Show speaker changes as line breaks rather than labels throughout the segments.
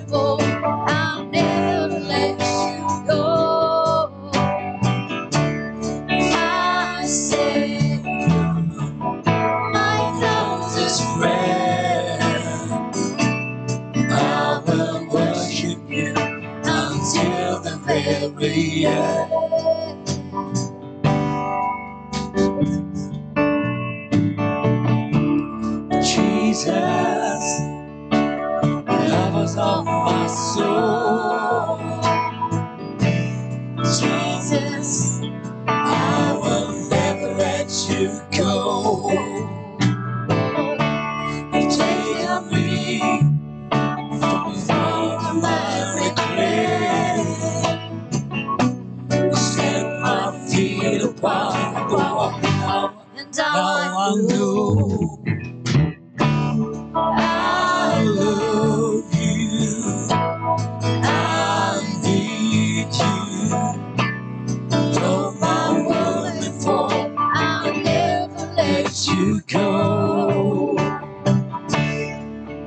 for. I'll never let you go. My Savior, my closest friend, I will worship you until the very end. Jesus, lovers of my soul. Jesus, I will never let you go. You've taken me from my regret. You set my feet upon the rock, and now I know I love you. I need you. Though my world may fall, I'll never let you go.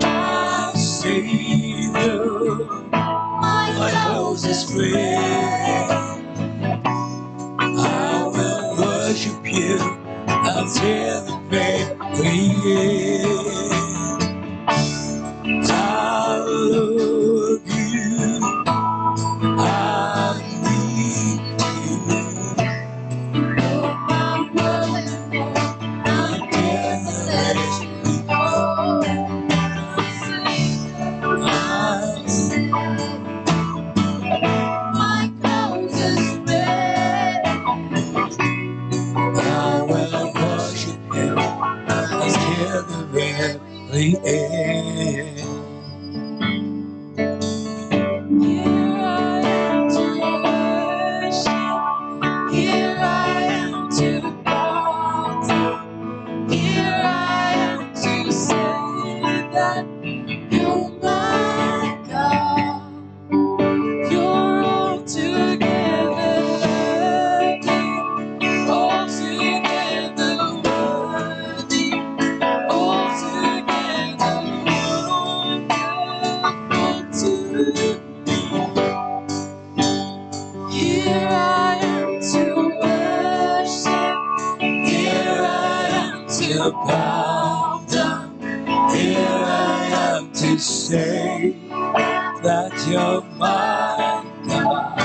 My Savior, my closest friend, I will worship you until the very end. I love you. I need you. Though my world may fall, I'll never let you go. My closest friend, I will worship him until the very end. Here I am to worship. Here I am to bow down. Here I am to say that you're my God. You're altogether lovely, altogether worthy, altogether wonderful to me. Here I am to worship. Here I am to bow down. Here I am to say that you're my God.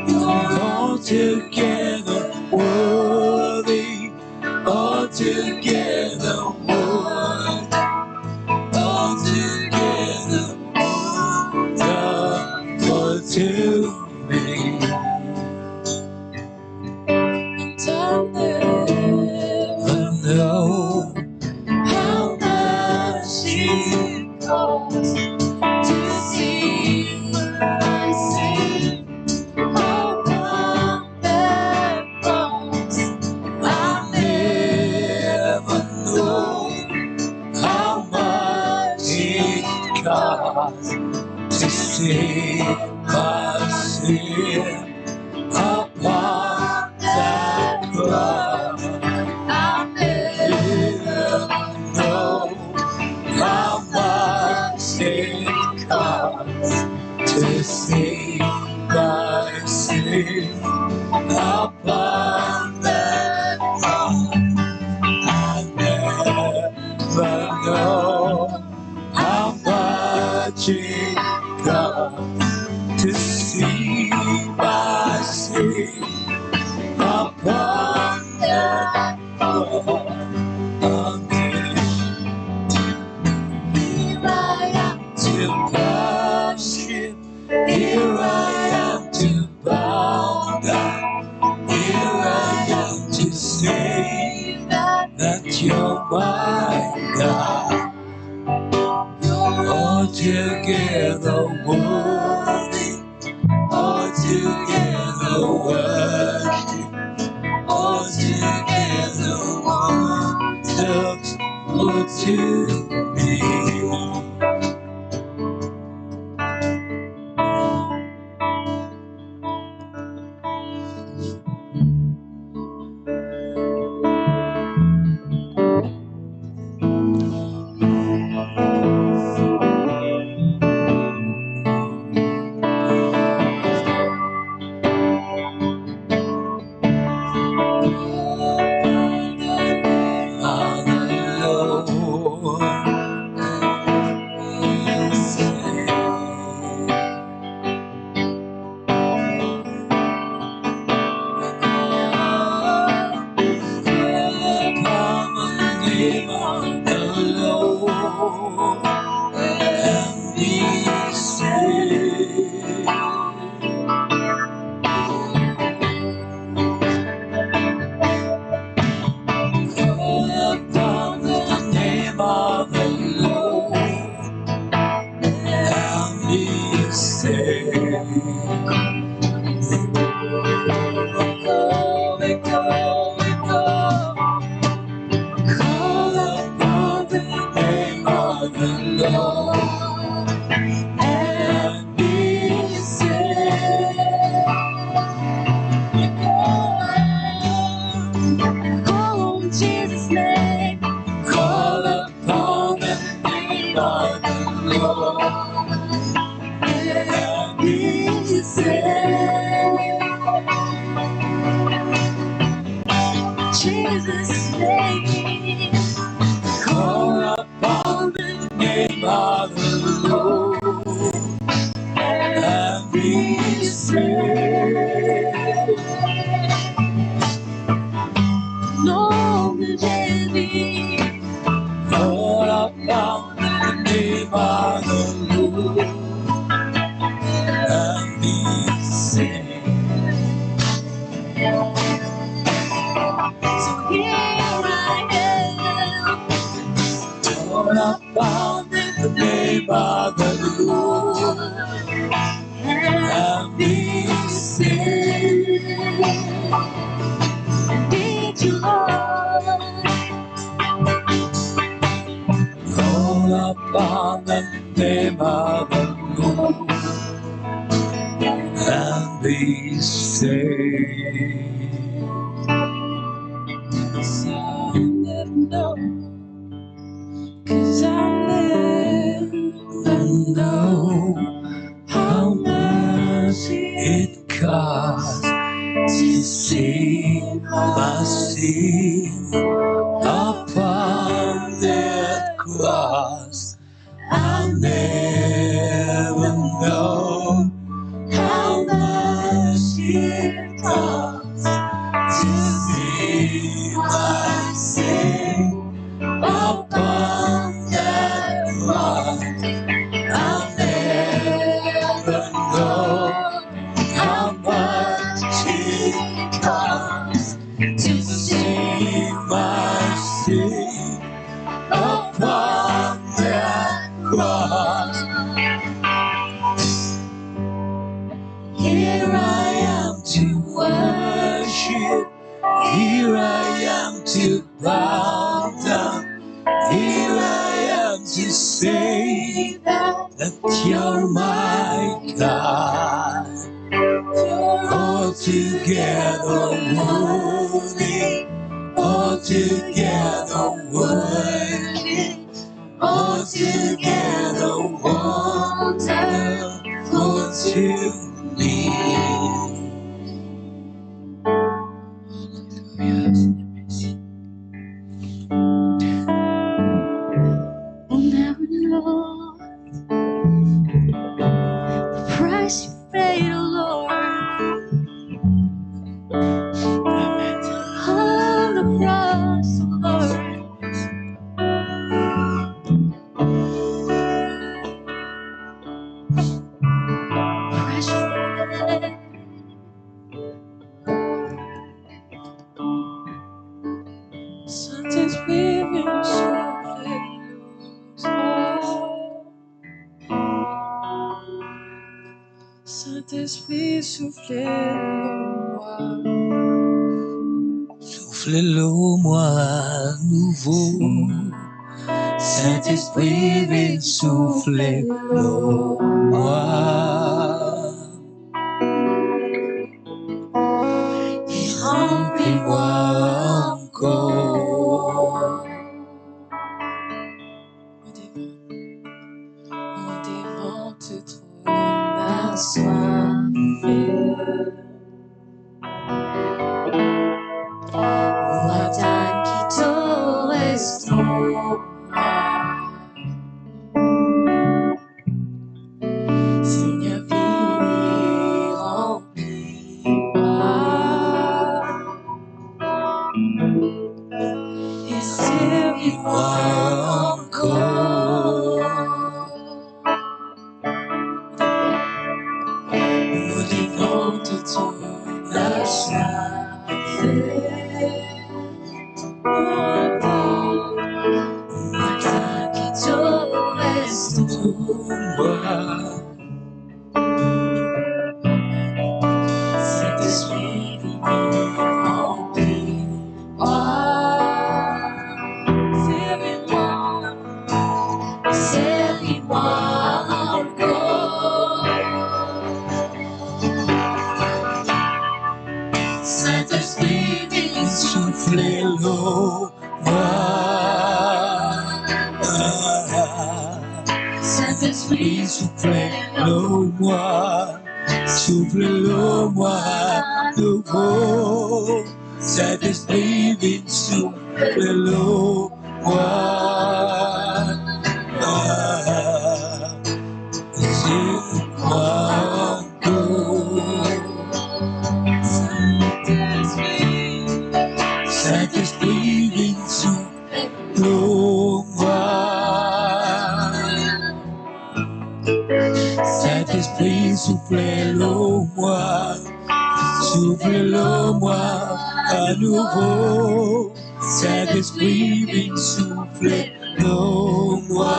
You're altogether worthy, altogether worthy, altogether wonderful to me. And I'll never know how much it costs to see my sin upon that cross. I'll never know how much it costs to see my sin upon that cross. I'll never know how much it costs to see my sin upon that cross. I never know how much it costs to see my sin upon that cross. Here I am to worship. Here I am to bow down. Here I am to say that you're my God. You're altogether worthy, altogether worthy, altogether wonderful to me. Nom de Jésus, all about the name of the Lord, and be saved. So here I am, all about the name of the Lord, and be saved. Need you, Lord. Call upon the name of the Lord and be saved. I'll never know, 'cause I'll never know how much it costs to see my sin upon that cross. I'll never know how much it costs to see my sin upon that cross. I'll never know how much it costs to see my sin upon that cross. Here I am to worship, here I am to bow down, here I am to say that you're my God. Altogether worthy, altogether worthy, altogether wonderful to me. We'll never know the price you paid, oh Lord. On the cross, oh Lord. Sometimes we've been so Saint-Esprit, soufflez-le-moi. Soufflez-le-moi à nouveau. Saint-Esprit, viens soufflez-le-moi. Et remplis-moi encore. Au devant te trône assoiffé. Guarda chi tu Seigneur, viens et remplis-moi. Et servis-moi encore. Au devant de ton assoiffé. Saint-Esprit, remplis-moi. Servis-moi encore. Saint-Esprit, viens souffler l'eau. Saint-Esprit, souffle-le-moi, souffle-le-moi nouveau. Saint-Esprit, viens souffle-le-moi. Souffle-moi encore. Saint-Esprit, souffle-le-moi, souffle-le-moi à nouveau. Saint-Esprit, viens souffle-le-moi.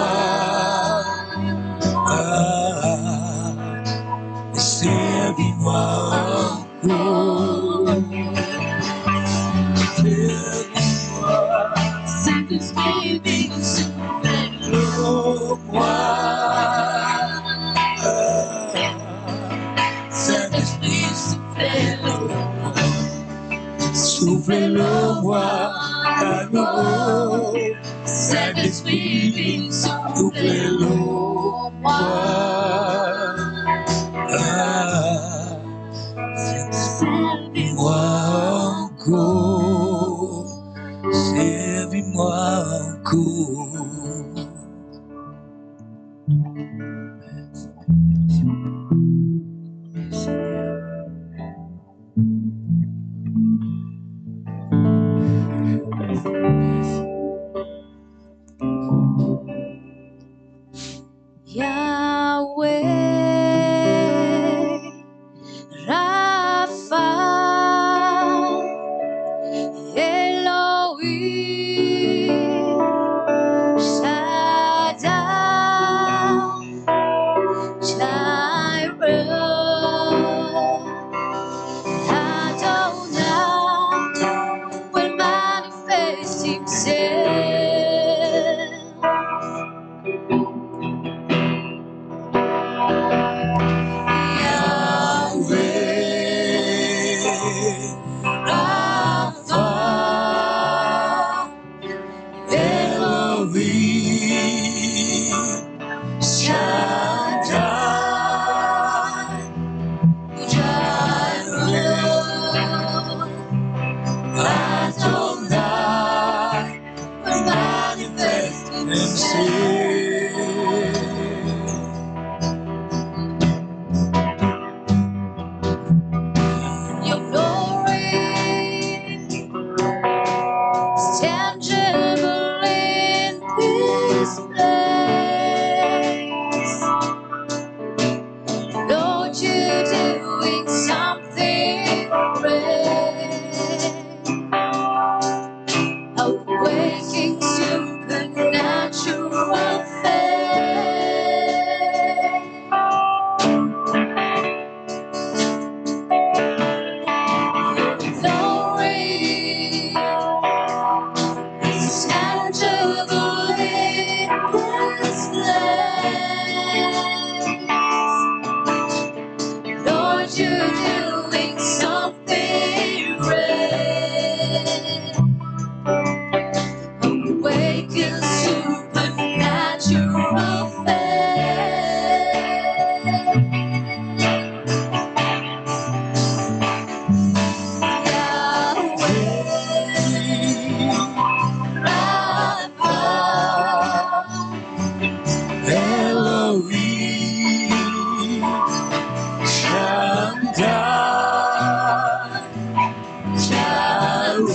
Servis-moi encore. Servis-moi. Saint-Esprit, viens souffle-le-moi. Saint-Esprit, souffle-le-moi. Souffle-le-moi à nouveau. Saint-Esprit, viens souffle-le-moi. Servis-moi encore. Servis-moi encore. Yahweh, Rapha, Elohim, Shaddai, Jireh, Adonai will manifest himself. Your glory is tangible in this place. Lord, you're doing something great. Awaking supernatural faith. Glory is tangible in this place. Lord, you're doing something great. Awaken supernatural faith. Elohim, Shaddai, Jireh,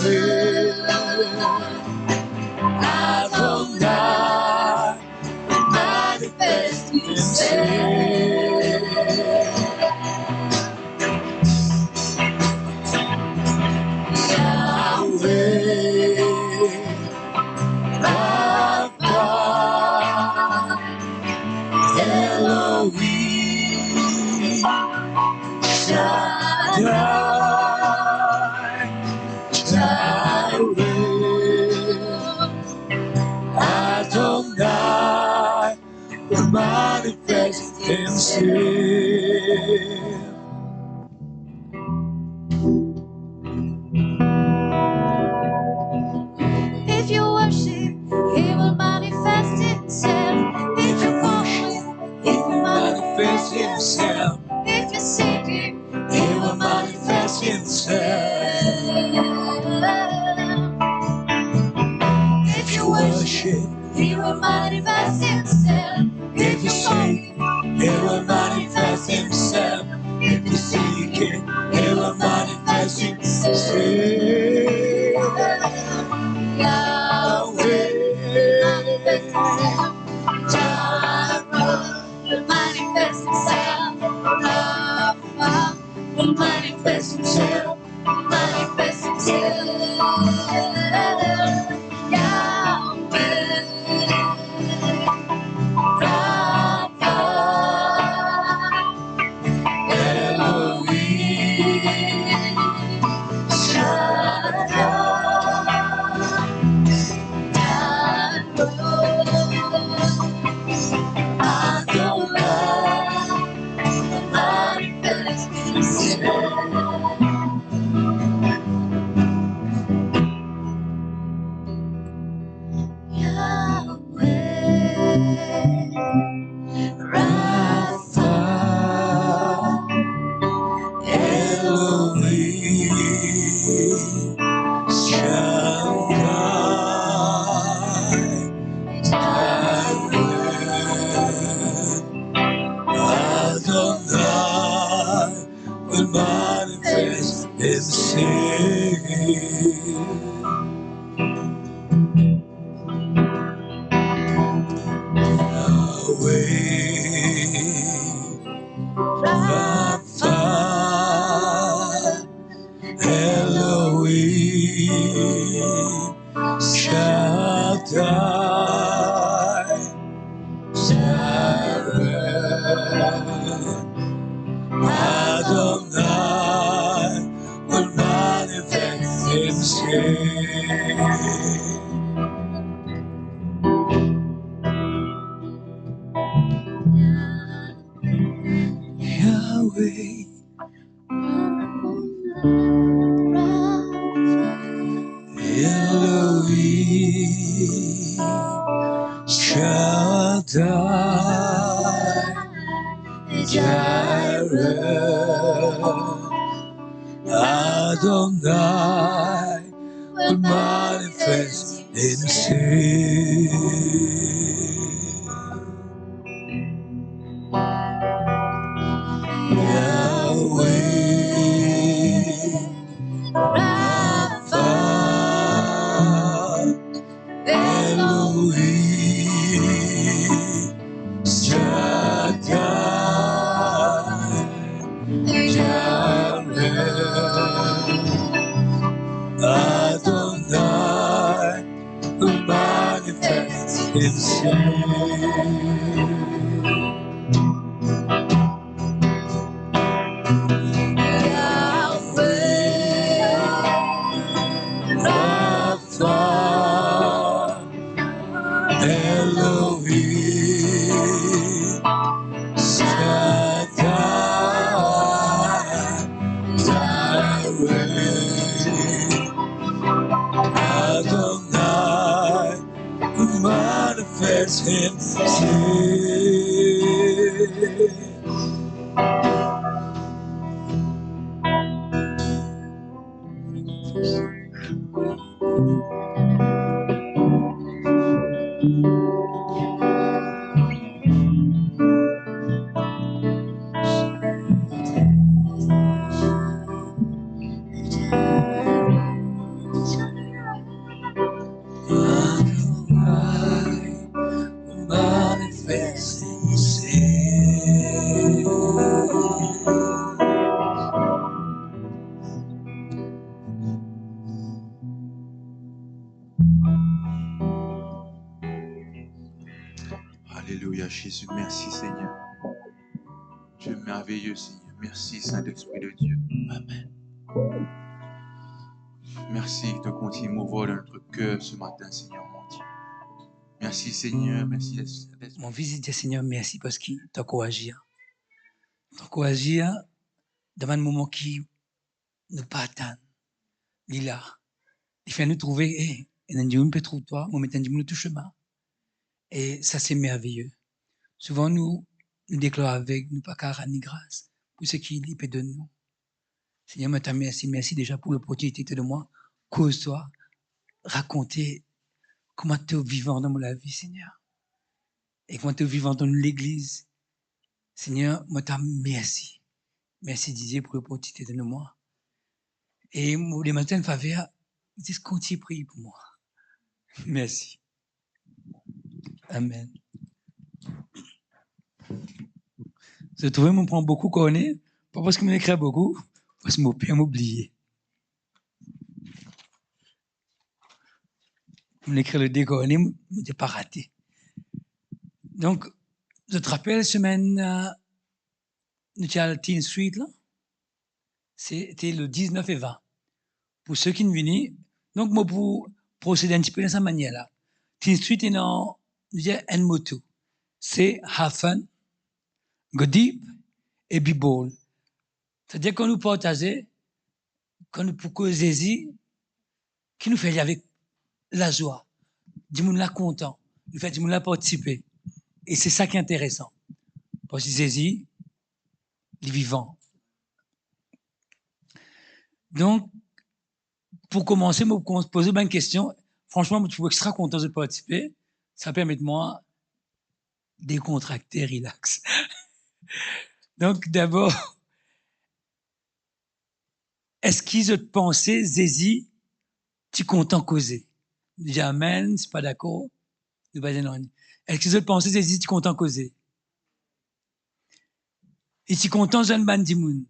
Adonai, manifest himself. Yahweh, Rapha, Elohim, Shaddai, Jireh, Adonai will manifest himself. If you worship, he will manifest himself. If you worship, he will manifest himself. If you seek him, he will manifest himself. If you worship, he will manifest himself. If you seek him, he will manifest himself. If you seek him, he will manifest himself. Yahweh, Jireh will manifest will manifest himself, manifest himself. Yahweh, Rapha, Elohim, Shaddai, Adonai will manifest himself. Yahweh, Rapha, Elohim, Shaddai, Yahweh, Adonai will manifest himself.
Alléluia, Jésus, merci Seigneur. Dieu merveilleux, Seigneur. Merci, Saint-Esprit de Dieu. Amen. Merci de continuer à mouvoir dans notre cœur ce matin, Seigneur, mon Dieu. Merci, Seigneur. Merci, Saint-Esprit.
Mon fils dit, Seigneur, merci parce qu'il t'a encouragé. T'a encouragé dans un moment qui nous pas attendre. Il est là. Il fait nous trouver, et nous peut trouver toi, moi, maintenant, nous tout chemin. Et ça, c'est merveilleux. Souvent, nous déclarons avec, nous pas qu'à rendre grâce pour ce qu'il peut de nous. Seigneur, moi, merci. Merci déjà pour l'opportunité de moi. Cause-toi, raconter comment tu es vivant dans la vie, Seigneur. Et comment tu es vivant dans l'église. Seigneur, moi, merci. Merci, Didier, pour l'opportunité de moi. Et les matins de faveur, dis qu'on t'y prie pour moi. Merci. Amen. Vous trouvez, me prend beaucoup qu'on est, pas parce que me écrit beaucoup, Parce que mon père m'a oublié. On écrit le décorné, mais n'était pas raté. Donc, je te rappelle, semaine, nous étions à Teen Street, là. C'était le 19 et 20. Pour ceux qui ne viennent, donc, moi, pour procéder un petit peu de cette manière-là. Teen Street est dans, nous disons, un motto. C'est have fun, go deep et be bold. C'est-à-dire qu'on nous partageait, qu'on nous pour causer, qui nous fait avec la joie. Du monde là content. Le fait du monde là participer. Et c'est ça qui est intéressant. Parce que Jésus, il est vivant. Donc, pour commencer, je vais poser une question. Franchement, je suis extra content de participer. Ça permet de moi décontracter, relax. Donc, d'abord, est-ce qu'ils ont pensé, Jésus, tu es content causer? Déjà, amen, c'est pas d'accord. Est-ce qu'ils ont pensé, Jésus, tu es content causer? Et tu es content, jeune bandimoun?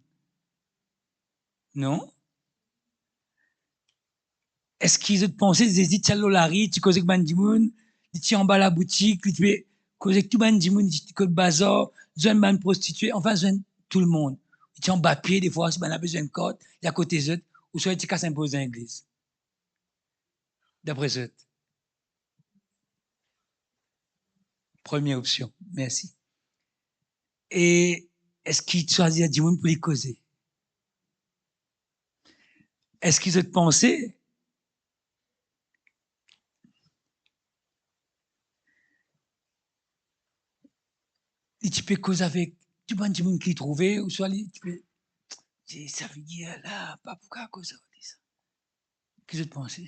Non? Est-ce qu'ils ont pensé, Jésus, tu as l'olari, tu causes avec bandimoun, tu es en bas à la boutique, tu es causes avec tout bandimoun, tu es bazar, jeune band prostituée, enfin, jeune tout le monde. Tu es en bas pied, des fois, si on a besoin de code, il y a côté Z, ou soit tu casses imposer dans l'église. D'après Z. Première option. Merci. Et est-ce qu'ils choisissent du monde pour les causer? Est-ce qu'ils ont pensé? Et tu peux causer avec tout le monde qui est trouvé, ou soit tu peux. Ça veut dire là, pas pourquoi causer ça. Qu'est-ce que tu penses?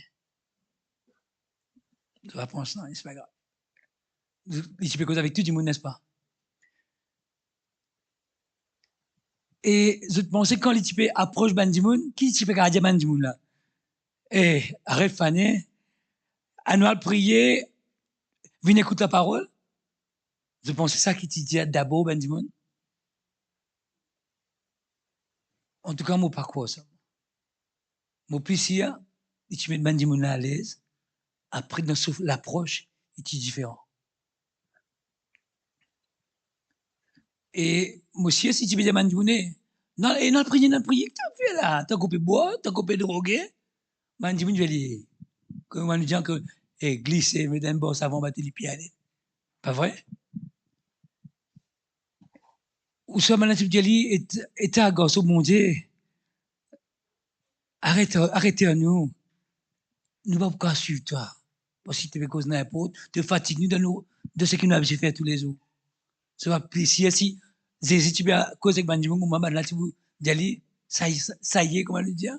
Tu vas penser, non, c'est pas grave. Et tu peux causer avec tout le monde, n'est-ce pas? Et je te pensais quand les types approchent Bandimoun, qui type garder Bandimoun là? Eh, arrête Fané, annuel prier, viens écouter la parole. Je pensais ça qui te dit d'abord Bandimoun. En tout cas, moi pas quoi ça. Mon plaisir, et tu mets Bandimoun là à l'aise. Après, dans l'approche, il est différent. Et monsieur, si tu veux demander non, et non, prier, que tu as fait là, t'as coupé bois, t'as coupé drogué, Bandimoun, je vais dire, comme on nous dit que, glisser, mais d'un bon savon, battre les pieds, aller. Pas vrai? Ou soit maintenant, tu dis, et t'as gosse, oh mon Dieu, arrêtez-nous. Nous ne pouvons pas suivre toi. Parce que tu veux cause n'importe, tu fatigues nous de ce que nous avons fait tous les jours. Ça va plaisir si, si tu veux causer avec Bandimoun, ou maman, là, tu veux dire, ça y est, comment le dire?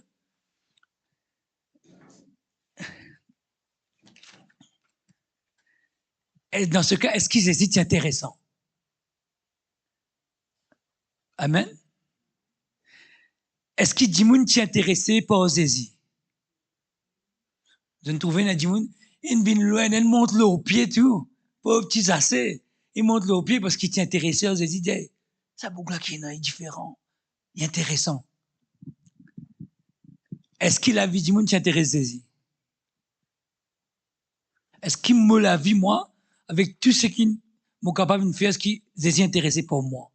Et dans ce cas, est-ce qu'ils hésitent, c'est intéressant? Amen. Est-ce qu'il dit moun t'y intéressé par Jésus? Je ne trouvais pas Dimoun, il vient loin, il monte le au pied tout, pauvre petit assez, il monte le au pied parce qu'il t'y intéressé aux Jésus. Ça beaucoup là qui est différent, il est intéressant. Est-ce qu'il a vu Dimoun t'y intéressé Jésus? Est-ce qu'il me l'a vu moi avec tout ce qu'il m'est capable de faire, est-ce qu'il Jésus est intéressé pour moi?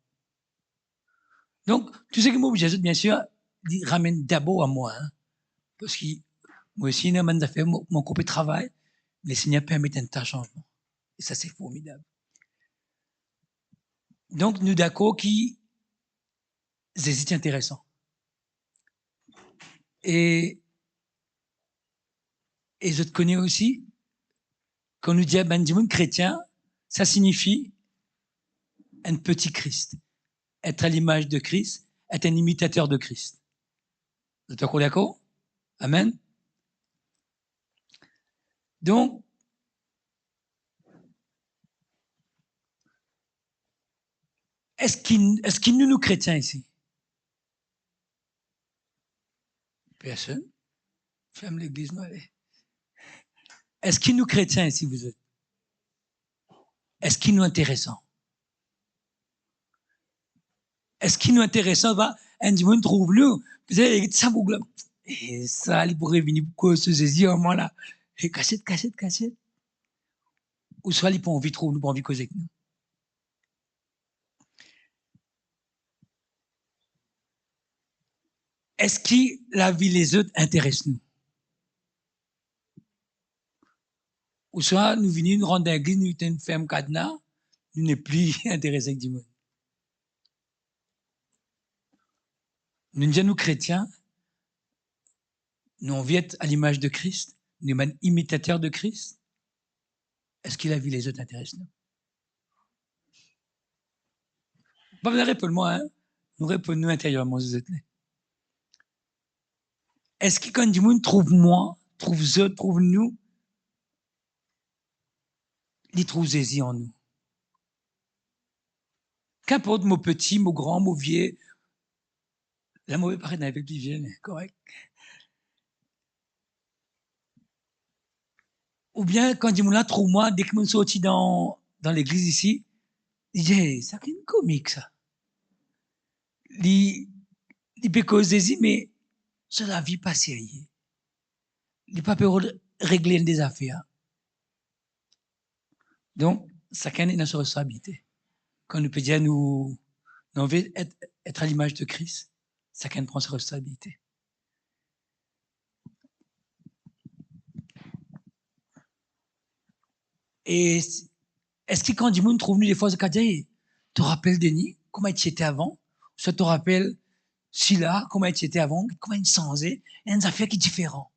Donc, tout ce qui m'oblige, bien sûr, il ramène d'abord à moi, hein, parce que moi aussi, dans mon affaire, mon copain de travail, le Seigneur permet un tas de changement. Et ça, c'est formidable. Donc, nous d'accord qui c'est intéressant. Et je te connais aussi, quand nous dit à Bandimoun chrétien, ça signifie un petit Christ. Être à l'image de Christ, être un imitateur de Christ. Vous êtes d'accord? Amen. Donc, est-ce qu'il nous chrétiens ici? Personne. Ferme l'église, moi. Est-ce qu'il nous chrétiens ici, vous êtes? Est-ce qu'il nous intéressant? Est-ce qu'il nous intéressant? un du monde trouve nous, vous avez ça vous globe. Et ça, il pourrait venir pour se saisir, moi là. Et cachette. Ou soit, il pas envie de trouver, il pas envie de causer avec nous. Est-ce que la vie des autres intéresse nous? Ou soit, nous venons nous rendre l'église, nous sommes une ferme cadenas, nous n'est plus intéressés avec du monde. Nous sommes nous chrétiens, nous envie être à l'image de Christ, nous sommes imitateurs de Christ. Est-ce que la vie des autres intéresse nous? Pas besoin de répondre moi, hein? Nous répondons intérieurement, vous êtes là. Est-ce que quand du monde trouve moi, trouve eux, trouve nous, ils trouvent saisi en nous? Qu'importe, mon petit, mon grand, mon vieux, la mauvaise paraît d'un avec plus vieux, correct. Ou bien, quand du monde là trouve moi, dès que je sorti dans l'église ici, il dit, hey, ça c'est une comique, ça. Il peut causer, mais c'est la vie pas sérieux. Il pas peut régler des affaires. Donc, chacun est dans sa responsabilité. Quand nous peut dire nous veut être à l'image de Christ, chacun prend sa responsabilité. Et est-ce que quand du monde trouve nous des fois, tu te rappelles Denis, comment tu étais avant? Ça te rappelle Sheila, comment tu étais avant? Comment il changé? Il y a une affaire qui est différente.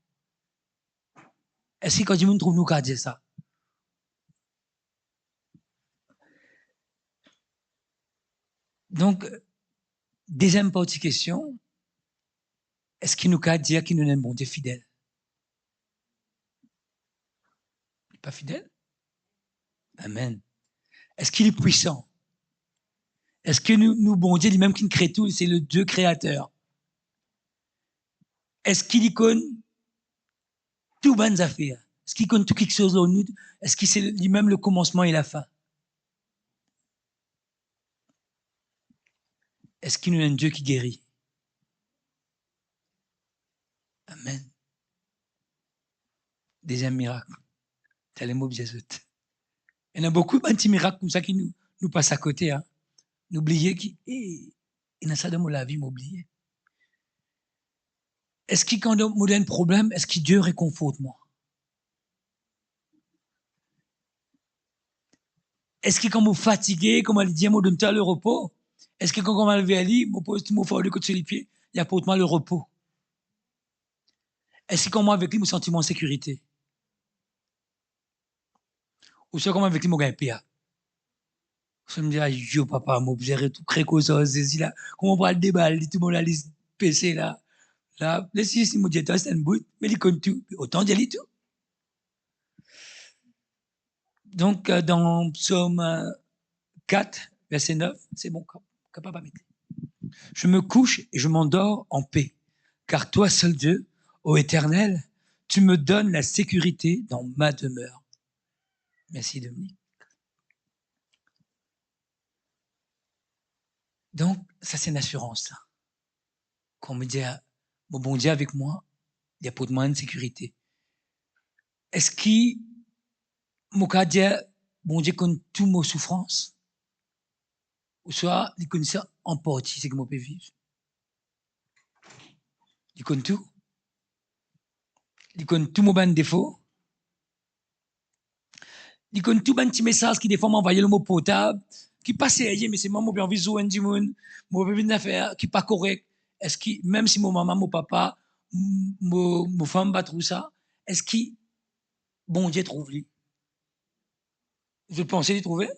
Est-ce que quand du monde trouve nous qu'à dire ça? Donc, deuxième partie question, est-ce qu'il nous qu'à dire qu'il nous est un bon Dieu fidèle? Il n'est pas fidèle? Amen. Est-ce qu'il est puissant? Est-ce que nous bon Dieu, lui-même qui nous crée tout, c'est le Dieu créateur? Est-ce qu'il y connaît tout bonnes affaires? Est-ce qu'il connaît tout quelque chose en nous? Est-ce qu'il c'est lui-même le commencement et la fin? Est-ce qu'il nous est un Dieu qui guérit? Amen. Deuxième miracle. C'est les mots de Jésus. Il y en a beaucoup de petits miracles comme ça qui nous passent à côté. Hein. N'oubliez qu'il y a ça dans la vie, m'oublier. Est-ce qu'il quand on a un problème, est-ce que Dieu réconforte moi? Est-ce que quand je suis fatigué, comme on dit, je donne le repos? Est-ce que quand on m'a levé à lit, je pose tout mon fort de côté sur les pieds, il apporte moi le repos? Est-ce que quand moi avec lui, je me sens en sécurité? Ou soit comme avec lui, je gagne pire? Je me dis, ah, yo, papa, moi, j'ai tout créé comme ça, c'est là. Comment on va le déballer, tout le monde a les PC là. Là, laissez si mon Dieu, c'est un bout, mais il compte tout. Autant dire tout. Donc, dans Psaume 4, verset 9, c'est bon, capable à mettre. Je me couche et je m'endors en paix, car toi seul Dieu, ô Éternel, tu me donnes la sécurité dans ma demeure. Merci Dominique. Donc, ça c'est une assurance. Là. Quand on me dit, mon bon Dieu avec moi, il y a pour moi une sécurité. Est-ce qu'il, mon cas dire, bon Dieu connaît toutes mes souffrances? Ou soit, il connaît ça en partie, c'est que moi peux vivre. Il connaît tout. Il connaît tous mes défauts. Il connaît tout mes petits messages qui des fois m'envoyaient le mot potable, qui passait, mais c'est moi, mon envie de jouer un monde, mon envie d'affaires, qui pas correct. Est-ce que, même si mon maman, mon papa, mon femme va trouver ça, est-ce que, bon Dieu trouve lui? Je pensais l'y trouver?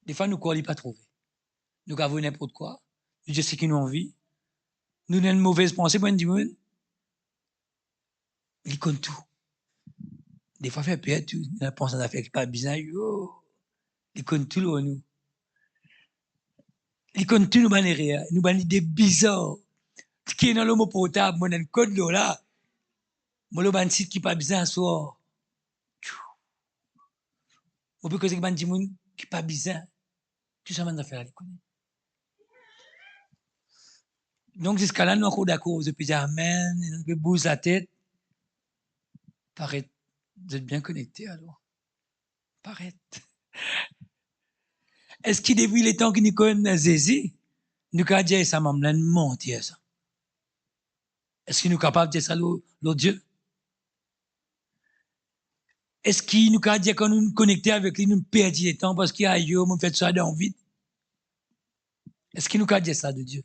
Des fois, nous ne croyons pas trouver. Nous avons n'importe quoi. Nous disons ce qu'ils nous envie. Nous avons une mauvaise pensée pour un monde. Il connaît tout. Des fois, fait peur, tout. Il pense à des affaires qui pas bizarre. Il connaît tout, là, nous. Il connaît tout, nous, manières. Nous, avons des bizarres. Ce qui est dans l'homme potable, moi, dans le code, là. Moi, le site qui pas bizarre, soir. On peut causer que des gens qui pas bizarre. Tout ça, man, affaire, il connaît. Donc, jusqu'à là, nous sommes d'accord. Vous pouvez dire Amen, nous pouvons bouger la tête. Paraît, vous êtes bien connectés alors. Paraît. Est-ce qu'il depuis les temps que nous connaissons Jésus, nous avons dit ça, maman, mentir ça? Est-ce qu'il nous capable de dire ça, l'autre Dieu? Est-ce qu'il nous a dit quand nous nous connectons avec lui, nous perdons le temps parce qu'il y a eu, nous fait ça dans le vide? Est-ce qu'il nous a dit ça de Dieu?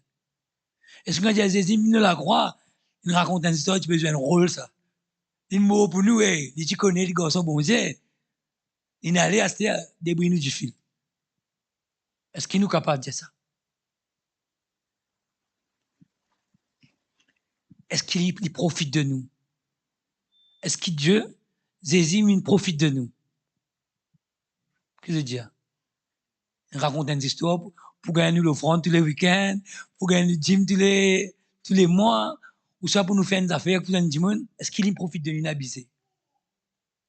Est-ce qu'il nous a dit à Jésus, nous la croix, il nous raconte une histoire, tu peux jouer un rôle, ça? Il mot pour nous, tu connais les garçons bon Dieu. Il allait à ce débris nous du fil. Est-ce qu'il nous est capable de dire ça? Est-ce qu'il profite de nous? Est-ce que Dieu, Jésus, il profite de nous? Qu'est-ce que je veux dire? Il raconte une histoire pour gagner l'offrande tous les week-ends, pour gagner le gym tous les mois, ou soit pour nous faire des affaires pour un dimanche. Est-ce qu'il profite de nous n'abuser?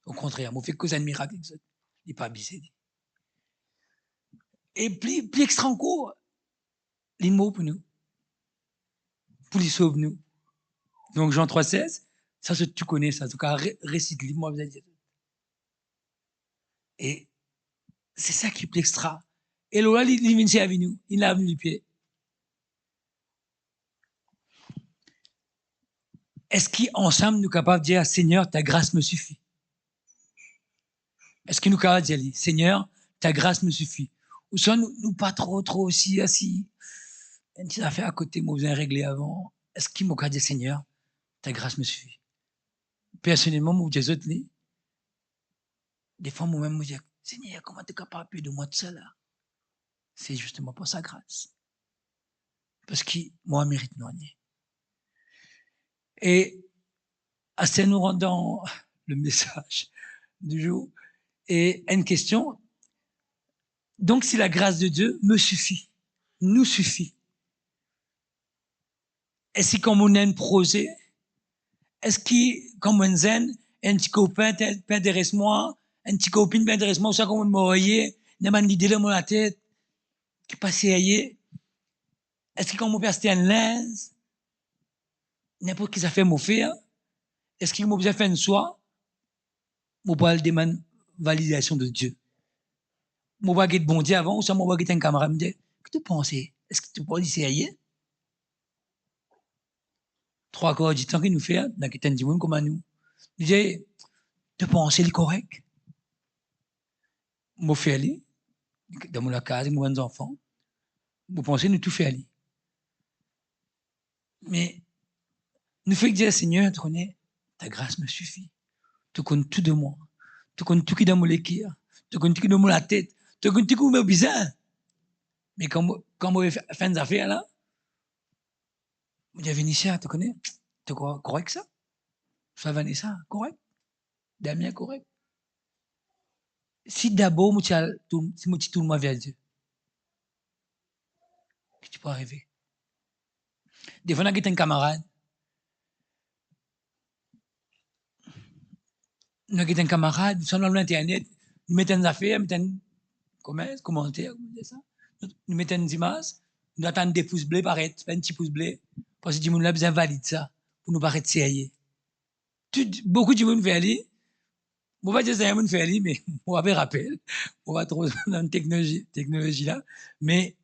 Au contraire, on fait cause d'un miracle. Il n'est pas abusé. Et plus extra encore, il mot pour nous. Pour les sauver nous. Donc, Jean 3,16, ça, tu connais ça. En tout cas, récite-le, moi, vous allez dire. Et c'est ça qui est plus extra. Et là, il vient avec nous. Il lave les pieds. Est-ce qu'ensemble, nous sommes capables de dire, Seigneur, ta grâce me suffit? Est-ce que nous sommes capables de dire, Seigneur, ta grâce me suffit? Ou soit nous pas trop aussi assis. Une petite affaire à côté, moi, vous avez réglé avant. Est-ce qu'il m'a dit, Seigneur, ta grâce me suffit? Personnellement, moi, je dis, des fois, moi-même, je dis, Seigneur, comment tu es capable de moi de ça, là? C'est justement pour sa grâce. Parce que moi, je mérite non. Et à ce nous rendons le message du jour et une question. Donc, si la grâce de Dieu me suffit, nous suffit, est-ce que comme on a un projet, est-ce que comme on a un petit copain t'intéresse-moi, un petit copine t'intéresse-moi, ou ça comme on m'a envoyé, n'a pas l'idée dans la tête, qui passe ailleurs, est-ce que comme on peut acheter un linge, n'importe qui ça fait mon faire, est-ce que moi, j'ai fait une soie, moi, je demande validation de Dieu. Moi, je vais bon Dieu avant, ou ça, moi, je vais un camarade me dire, que tu penses? Est-ce que tu peux dire sérieux? 3 quarts du temps qu'il nous fait, dans quelqu'un du monde comme à nous. Je dis, tu penses c'est correct? Moi, fais aller, dans mon case, moi, mes enfants. Vous pensez, nous tout fait aller. Mais, nous fait dire, Seigneur, tu connais, ta grâce me suffit. Tu connais tout de moi. Tu connais tout qui est dans mon cœur. Tu connais tout qui est dans mon tête. Tu connais tout qui est dans mon bizarre. Mais quand on fait des affaires là, je dis, Vénitien, tu connais? Tu crois correct ça? Ça, Vanessa, correct? Damien, correct? Si d'abord, si je tourne ma vie à Dieu, que tu peux arriver. Des fois, on a un camarade. On a un camarade, sur l'internet, nous mettons des affaires, nous mettons commentaires, nous mettons des images, nous attendons des pouces bleus paraître, un petit pouce bleu, parce que du monde là besoin valide ça, pour nous paraître sérieux. Beaucoup de monde fait aller, on va dire ça, monde fait aller, mais on va faire rappel, on va trop dans la technologie là, mais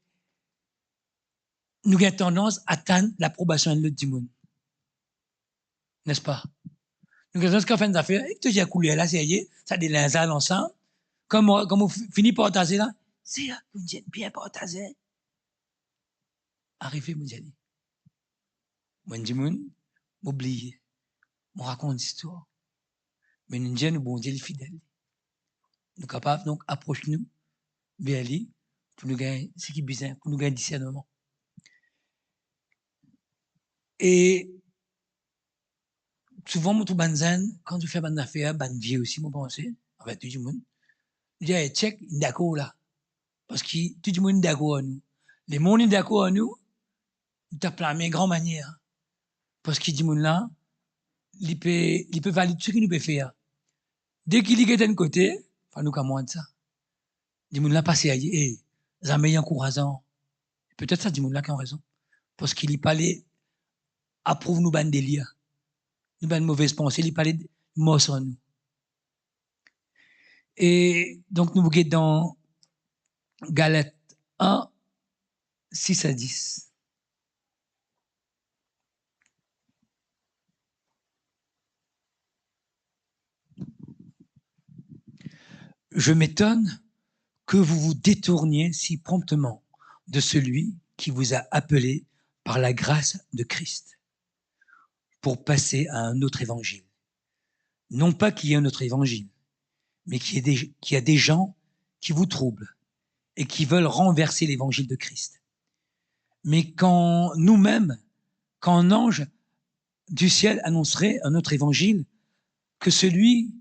nous avons tendance à attendre l'approbation de l'autre monde. N'est-ce pas? Nous avons tendance à faire des affaires, et tu as coulé là, sérieux, ça délingue ensemble, comme on finit par partager là, c'est là, vous êtes bien partagé. Arrivé, mon Dieu. Moi, je dis, m'oublie, je raconte l'histoire. Mais nous disons, bon Dieu, est fidèle. Nous sommes capables, donc, approche-nous vers lui pour nous gagner ce qui est besoin, pour nous gagner discernement. Et souvent, moi, tout banzan, quand tu fais une affaire, ban vie aussi, moi, pensais, avec tout le monde. Je dis, hey, check, d'accord là. Parce que tout le monde est d'accord à nous. Les mondes sont d'accord à nous, ils tapent la main grand manière. Parce que tout le monde là, il peut valider ce qu'il nous peut faire. Dès qu'il est d'un côté, enfin, nous, comme moi, de ça. Du monde là, passé à dire, ça m'est encourageant. Peut-être ça, du monde là qui a raison. Parce qu'il y parlait approuve nous ban délire, nous ban mauvaise pensée, il parlait de mort sur nous. Et donc nous voyons dans Galates 1, 6 à 10. Je m'étonne que vous vous détourniez si promptement de celui qui vous a appelé par la grâce de Christ pour passer à un autre évangile. Non pas qu'il y ait un autre évangile, mais qu'il y a des gens qui vous troublent et qui veulent renverser l'évangile de Christ. Mais quand nous-mêmes, quand un ange du ciel annoncerait un autre évangile que celui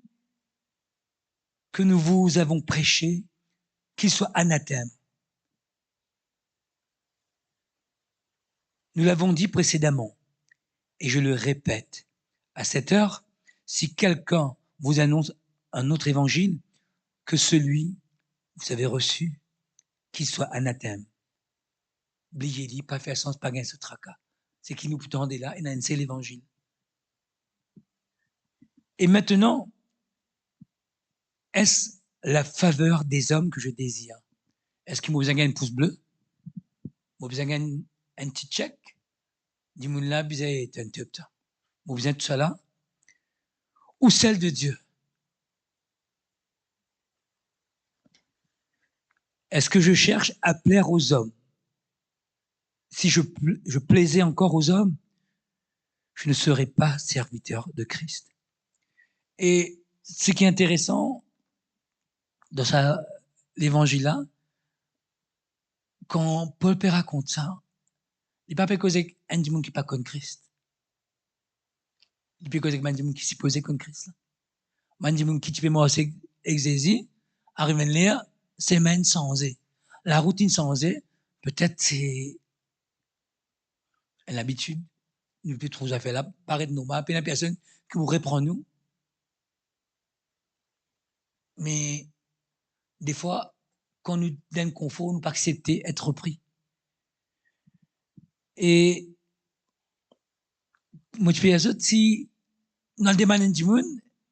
que nous vous avons prêché, qu'il soit anathème. Nous l'avons dit précédemment, et je le répète, à cette heure, si quelqu'un vous annonce un autre évangile que celui que vous avez reçu, qu'il soit anathème. Oubliez-le, pas faire sens, pas gagner ce tracas. C'est qui nous tendait là, et c'est l'évangile. Et maintenant, est-ce la faveur des hommes que je désire? Est-ce qu'il m'a besoin d'un pouce bleu? M'a besoin d'un petit check? Dis-moi là, besoin d'un peu. M'a besoin de tout ça là? Ou celle de Dieu? Est-ce que je cherche à plaire aux hommes? Si je plaisais encore aux hommes, je ne serais pas serviteur de Christ. Et ce qui est intéressant dans l'évangile-là, quand Paul Père raconte ça, il ne peut pas causer un monde qui n'est pas contre Christ. Il peut causer un monde qui s'y posait contre Christ. Un monde qui peut moi aussi exésie, arrive à lire, semaine sans eux. La routine sans eux, peut-être c'est l'habitude. Nous peut trouver affaire là, paraître normal, puis la personne qui vous reprend nous. Mais des fois, quand nous donne confort, nous pas accepter être pris. Et moi, je fais ça si nous demandons du monde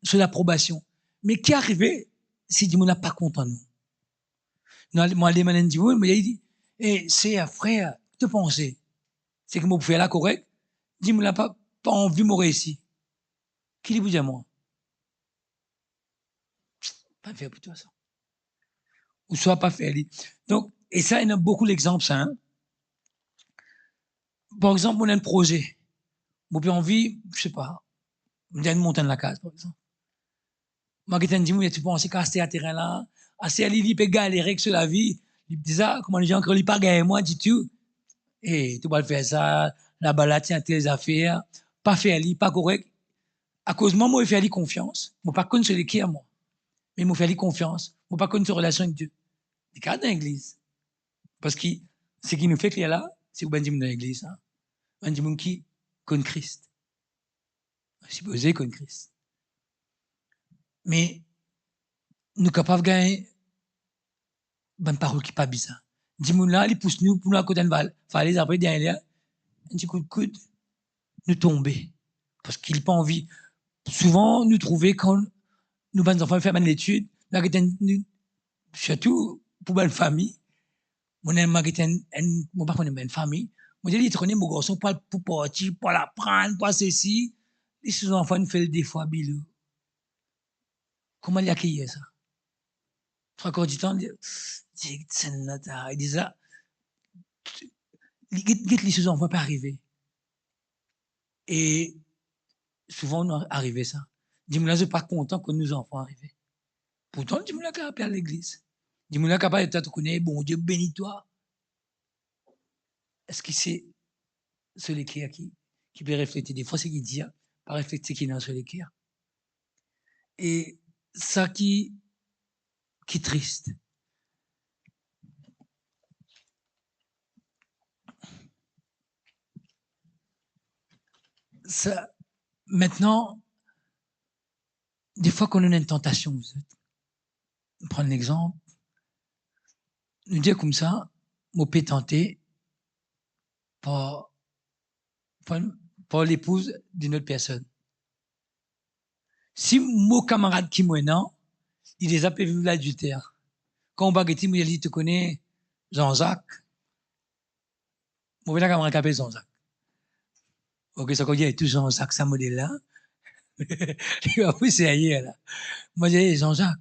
sur l'approbation. Mais qui arrive si du monde n'a pas content nous? Moi, je demande du monde, mais il dit, c'est un frère, te penser. C'est que moi, vous faites là correct. Dis-moi, n'a pas envie de mourir ici. Qui vous dit à moi? Pas faire pour toi ça. Ou soit pas faire. Donc, et ça, il y a beaucoup d'exemples, ça. Hein? Par exemple, on a un projet. Moi, j'ai envie, je sais pas, on a une montagne de la case, par exemple. Moi, je dis, moi, tu penses qu'à ce terrain-là, assez à l'île, peut galérer sur la vie. Il dit ça, comment les gens ne pas gagner moi, dis-tu? Tu vas faire ça, la balade, tiens, tes affaires, pas faire l'île, pas correct. À cause de moi, je fais confiance. Je ne pas connaître ce qui est moi. Mais je fais confiance. Je ne pas connaître sa relation avec Dieu. C'est cas dans l'église. Parce que ce qui nous fait qu'il y a là, c'est que nous dans l'église. Hein? Un monde qui connaît Christ. Supposé connaît Christ. Mais nous sommes capables de gagner une parole qui n'est pas bizarre. Dis-moi là, il pousse nous pour nous à côté de val. Fallait après derrière, un petit coup de coude, nous tomber. Parce qu'il n'a pas envie. Souvent, nous trouver quand nous, les enfants, faire l'étude, surtout pour une famille, mon pas une famille, mon dit, il traînait mon garçon pour partir, pour la prendre, pour ceci. Les enfants nous font des fois bilou. Comment il accueille ça? Trois quarts du temps, il dit ça. Les enfants peuvent arriver. Et souvent, on arrive ça. Dis-moi là, je suis pas content que nos enfants arrivent. Pourtant, dis-moi là, qu'à l'église. Dis-moi là, capable de te connaître, bon Dieu, bénis-toi. Est-ce que c'est celui qui peut refléter des fois ce qu'il dit, pas refléter ce qu'il est dans celui qui et ça qui est triste. Ça, maintenant, des fois qu'on a une tentation, vous prendre l'exemple, nous dire comme ça, mon peut tenter pas par l'épouse d'une autre personne. Si mon camarade qui moi non, il les a pas vu l'adultère. Quand on baguette, il dit, tu connais Jean-Jacques? Moi, je camarade qui appelle Jean-Jacques. Ok, ça, quand il y a tout Jean-Jacques, ça modèle-là. Il va pousser ailleurs, là. Moi, je dis, Jean-Jacques,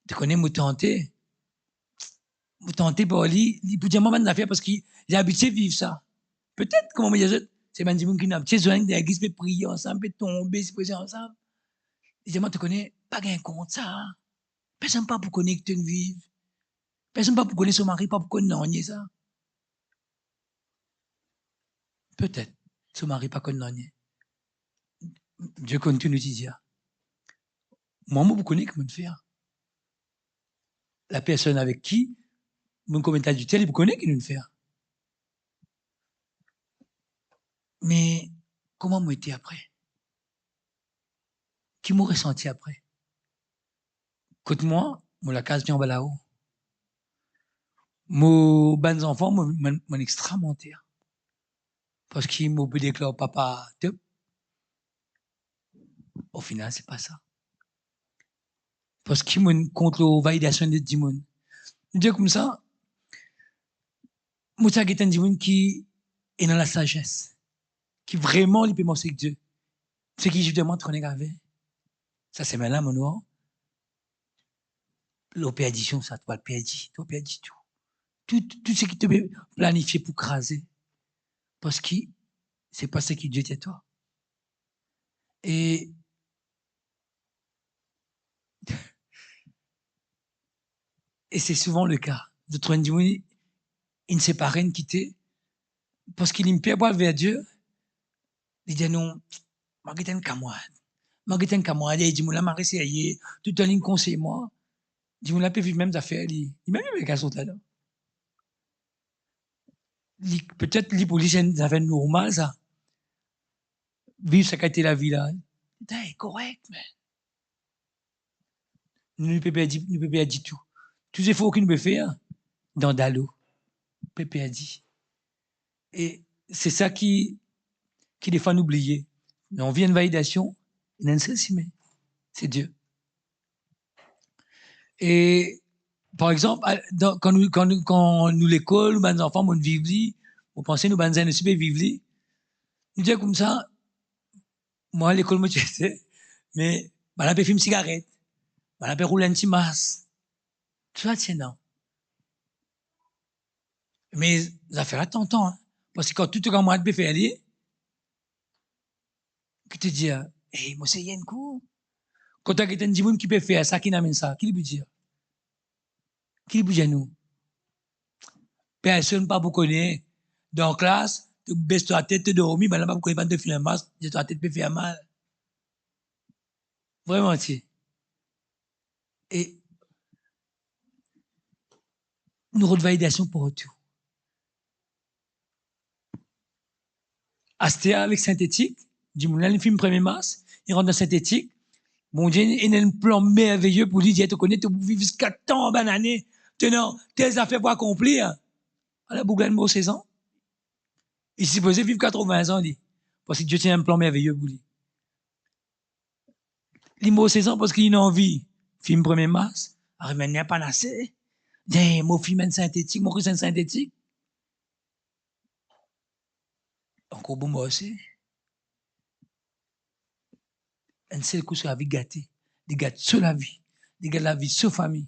tu connais mon tanté? Mon tanté, pour lui, il peut dire, moi, une affaire parce qu'il est habitué à vivre ça. Peut-être, comment me dire, c'est un gens qui n'a pas besoin d'église, peut prier ensemble, peut tomber, se poser ensemble. Il dit, moi, tu connais, pas gain compte ça. Hein? Personne pas pour connaître une vie. Personne pas pour connaître son mari, pas pour connaître ça. Peut-être, son mari pas connaître. Dieu continue de dire. Moi, vous connaissez comment faire. La personne avec qui, mon commentaire du tel, il vous connaît qui nous faire. Mais, comment moi été après? Qui m'a ressenti après? Écoute-moi, moi, la case vient en bas là-haut. Mon bons enfants, mon extrêmement terre. Parce qu'il m'a pu déclarer papa top. Au final, c'est pas ça. Parce qu'il m'a contre la validation de Dimon. Je dis comme ça, moi, c'est un Dimon qui est dans la sagesse. Qui vraiment, il peut penser que Dieu. Ce qui, justement, te connaît avec. Ça, c'est maintenant, mon nom. L'opération, ça, tu vas le perdre. Tu vas perdre tout. Tout ce qui te planifié pour craser. Parce que c'est pas ce qui Dieu t'est toi. Et c'est souvent le cas. D'autres gens disent, il ne sait pas rien quitter. Parce qu'il ne peut pas vers Dieu. Il dit non, je suis un camarade. Je suis un camarade. Il dit, moi, je suis essayé. Tout le monde conseille moi. Il dit, moi, je peux vivre même d'affaires. Il m'a même avec un autre là. Peut-être que pour lui, c'est une affaire normale, ça. Vivre ça qu'a été la vie là. C'est correct, mais. Nous ne pouvons pas dire tout. Tous les efforts qu'il nous peut faire, dans Dalo. Pépé a dit. Et c'est ça qui des fois nous oublier. Mais on vient de validation, il y a une seule cimée. C'est Dieu. Et, par exemple, quand nous l'école, nous, les enfants, nous vivons, vous pensez, nous, nous super vivre, nous disons comme ça, moi, l'école, moi, tu sais, mais, bah, la paix fume cigarette, bah, la paix roule un petit masque. Tu vois, tiens, non. Mais, ça fait attention, hein. Parce que quand tout le monde peut faire aller, qui te dit, hey, moi, c'est rien de coup. Quand tu as quelqu'un qui peut faire ça, qui n'amène ça, qui lui peut dire? Qui lui peut dire nous? Personne pas vous connaît. Dans la classe, tu baisses ta tête, tu dormis, ben là, pas vous connaît pas de filer un masque, ta tête peut faire mal. Vraiment, tu sais. Et, nous avons validation pour tout. Astéa avec synthétique, du moment il film premier mars, il rentre dans synthétique. Mon Dieu, il a un plan merveilleux pour lui dire, tu connais, tu vivre jusqu'à tant de années. Tenant, tes affaires pour accomplir. À la boucle de 16 ans. Il est supposé vivre 80 ans, dit. Parce que Dieu tient un plan merveilleux pour lui. Il est 16 ans parce qu'il a envie. Film premier mars. Alors, il n'a pas assez. Mon film synthétique, mon cousin synthétique. Encore bon, moi aussi. Un seul coup sur la vie gâtée. Des gars sur la vie. Des gars de la vie sur famille.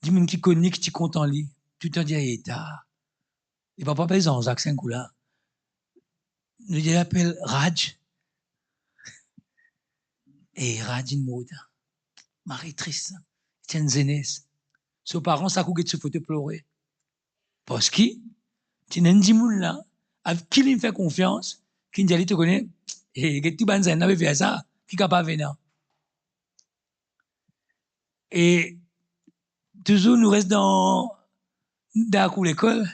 Des gens qui connaissent, qui comptent en lui. Tout en dit, il est tard. Il va pas appeler Jean-Jacques Saint-Goula. Nous appelle Raj. Et Raj in mode. Marie triste. C'est une zénesse. Ses parents, ça couche se foutent pleurer. Parce que, tu n'as dit moun là, avec qui il fait confiance, qui dit, te connaît, et que tu ban zène, n'avait fait ça, qui est capable de venir. Et, toujours, nous reste dans la cour l'école,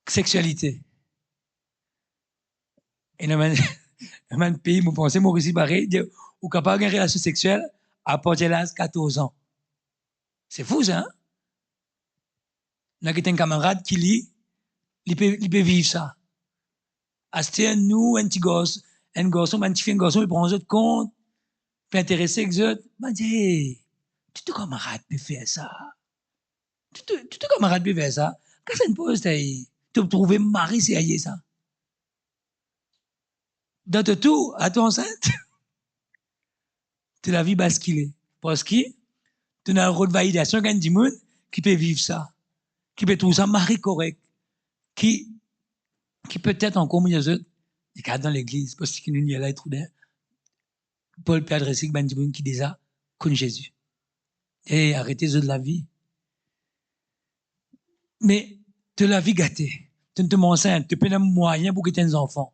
sexualité. Et dans un pays, vous pensez, Maurice Barré, ou capable de une relation sexuelle à partir de l'âge de 14 ans. C'est fou, ça, hein? On a un camarade qui lit, il peut vivre ça. Acheter nous, un petit garçon, un petit garçon, il prend un autre compte, puis intéresser avec eux. M'a dit, tu te camarades peut faire ça. Tu te camarades peut faire ça. Quand c'est une pause, tu trouves mari, c'est ailleurs ça. Dans tout, à ton enceinte, tu la vie basculer. Parce que tu as un rôle de validation quand du monde qui peut vivre ça, qui peut trouver ça mari correct, qui peut-être encore mieux autres, des cas dans l'église, parce qu'il nous y a là et tout d'air. Paul peut adresser ben du monde qui déjà connaît Jésus. Et arrêtez de la vie. Mais de la vie gâtée. Tu te enceinte, tu peux un moyen pour que tu aies des enfants.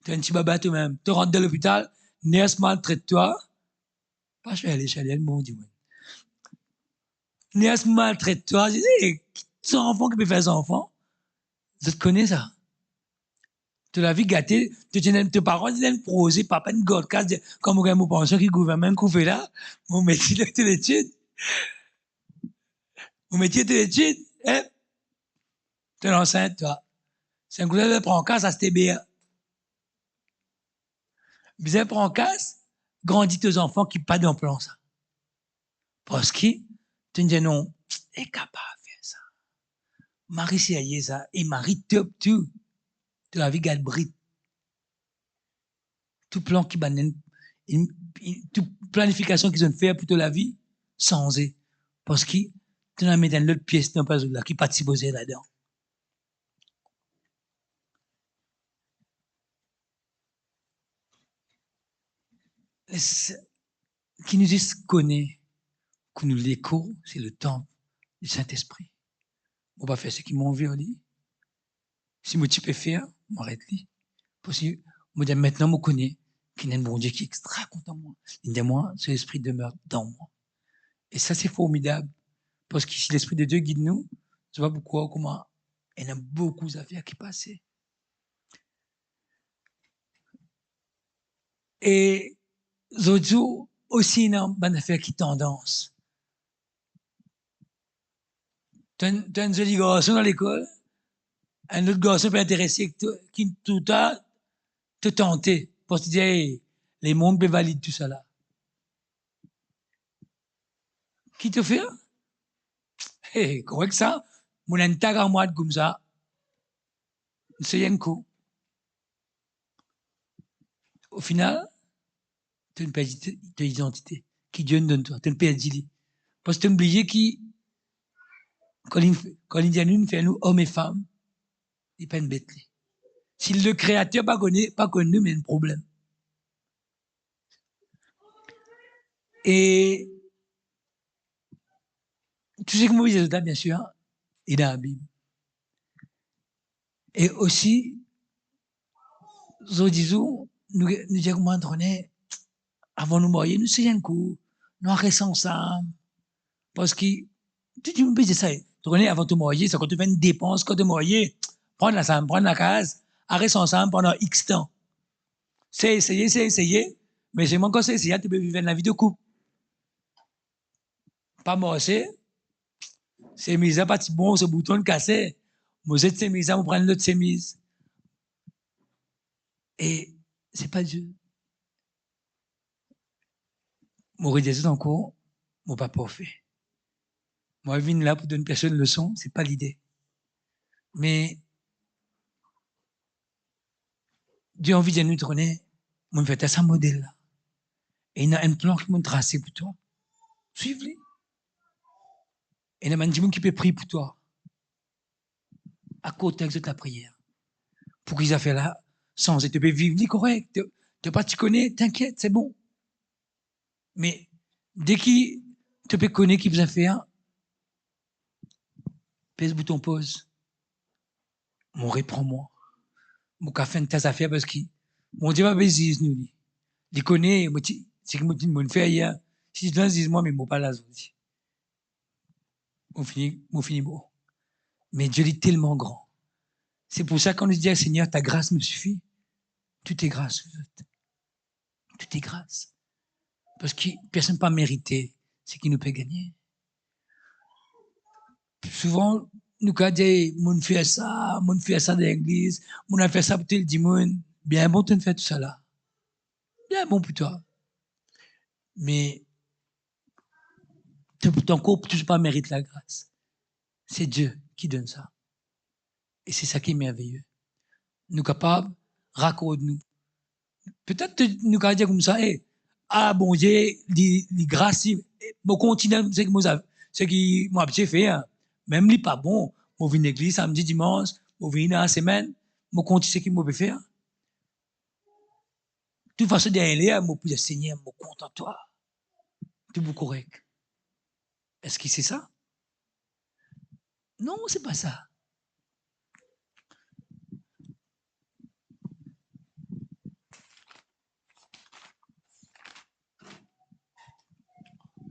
Tu es un petit baba toi-même. Tu rentres dans l'hôpital, Néas maltraite-toi. Pas je vais aller chez elle, mon Dieu. Néas maltraite-toi. Je dis, son enfant qui peut faire son enfant. Je te connais ça. De la vie gâtée, tes parents disent proser, papa une god casse, comme mon pension qui gouvernement qu'on fait là, mon métier de l'étude. Mon métier de l'étude, hein? Tu es enceinte, toi. C'est un coup de prendre casse à STBA. Bien prendre casse, grandit tes enfants qui pas d'un plan, ça. Parce que, tu dis non, est capable de faire ça. Marie, c'est ça. Et Marie, top, tout. De la vie gâte brite. Tout plan qui banne, toute planification qu'ils ont fait pour toute la vie, sans eux. Parce que, tu as mis dans l'autre pièce, dans pas là, qui participe aux là-dedans. Qui nous dit connaît, que nous l'écho, c'est le temple du Saint-Esprit. On va faire ce qui m'ont vu, on dit. Si moi tu peux faire, m'arrête-li. Parce que, moi, maintenant, je connais qu'il y a un bon Dieu qui est extra content de moi. Il dit, moi, ce l'esprit demeure dans moi. Et ça, c'est formidable. Parce que si l'esprit de Dieu guide nous, tu vois pourquoi, comment, il y a beaucoup d'affaires qui passent. Et, Zodio, aussi, il y a une affaire qui tendance. Tu as un joli garçon dans l'école, un autre garçon peut intéresser qui tout a te tenter. Parce que tu dis, hey, les mondes peuvent valider tout ça là. Qui te fait? Hey, correct ça? Mon intag en moi comme ça. C'est un coup. Au final, tu as une perte d'identité. Qui Dieu nous donne toi. Tu as une perte d'identité. Parce que tu as oublié qui, quand il dit à nous, fait nous, hommes et femmes, il n'est pas une bête. Si le créateur pas connu, mais un problème. Et, tu sais que Moïse est là, bien sûr, hein? Il est dans la Bible. Et aussi, Zodizou, nous disons comment on est, avant de nous marier, nous c'est un coup, nous restons ensemble. Parce que, tu me dis ça, tu connais, avant de te marier, c'est quand tu fais une dépense, quand tu te marier, prendre la case, rester ensemble pendant X temps. C'est essayer, mais c'est mon conseil, c'est tu peux vivre la vie de couple. Pas morcer, c'est mis à partir bon, ce bouton cassé, vous êtes mis à vous prendre l'autre chemise. Et c'est pas Dieu. Mourir des autres encore, mon papa fait. Moi, je viens là pour donner une personne une leçon, c'est pas l'idée. Mais, Dieu a envie de nous donner, moi, je fais ça modèle là. Et il y a un plan qui m'a tracé pour toi. Suive-le. Et il y a un monde qui peut prier pour toi. À côté de ta prière. Pour qu'ils aient fait là, sans, tu peux vivre correct. Tu pas, tu connais, t'inquiète, c'est bon. Mais, dès qu'il te peut connaître qu'il vous a fait un, pèse bouton pause. Mon reprends-moi. Mon café de tes affaires parce que, mon Dieu va baiser nous. Il connaît, c'est que mon fait ailleurs. Si tu dis moi, mais moi pas là, aussi. On finit beau. Mais Dieu est tellement grand. C'est pour ça qu'on nous dit, Seigneur, ta grâce me suffit. Tout est grâce. Tout est grâce. Parce que personne n'a pas mérité ce qui nous peut gagner. Souvent, nous avons dit, mon fait ça dans l'église, mon a fait ça pour le dimanche. Bien bon, tu fais tout ça là. Bien bon pour toi. Mais, ton corps, tu ne pas mérite la grâce. C'est Dieu qui donne ça. Et c'est ça qui est merveilleux. Nous sommes capables, raconte-nous. Peut-être nous allons dire comme ça, hey, ah bon Dieu, les grâces, mon continent, c'est qui m'a fait, hein. Même li pas bon, moi viens à l'église samedi, dimanche, moi viens dans la semaine, mon continent, c'est qui m'a fait. De toute façon, derrière, moi, puis Seigneur, moi content toi. Tout vous correct. Est-ce que c'est ça? Non, c'est pas ça.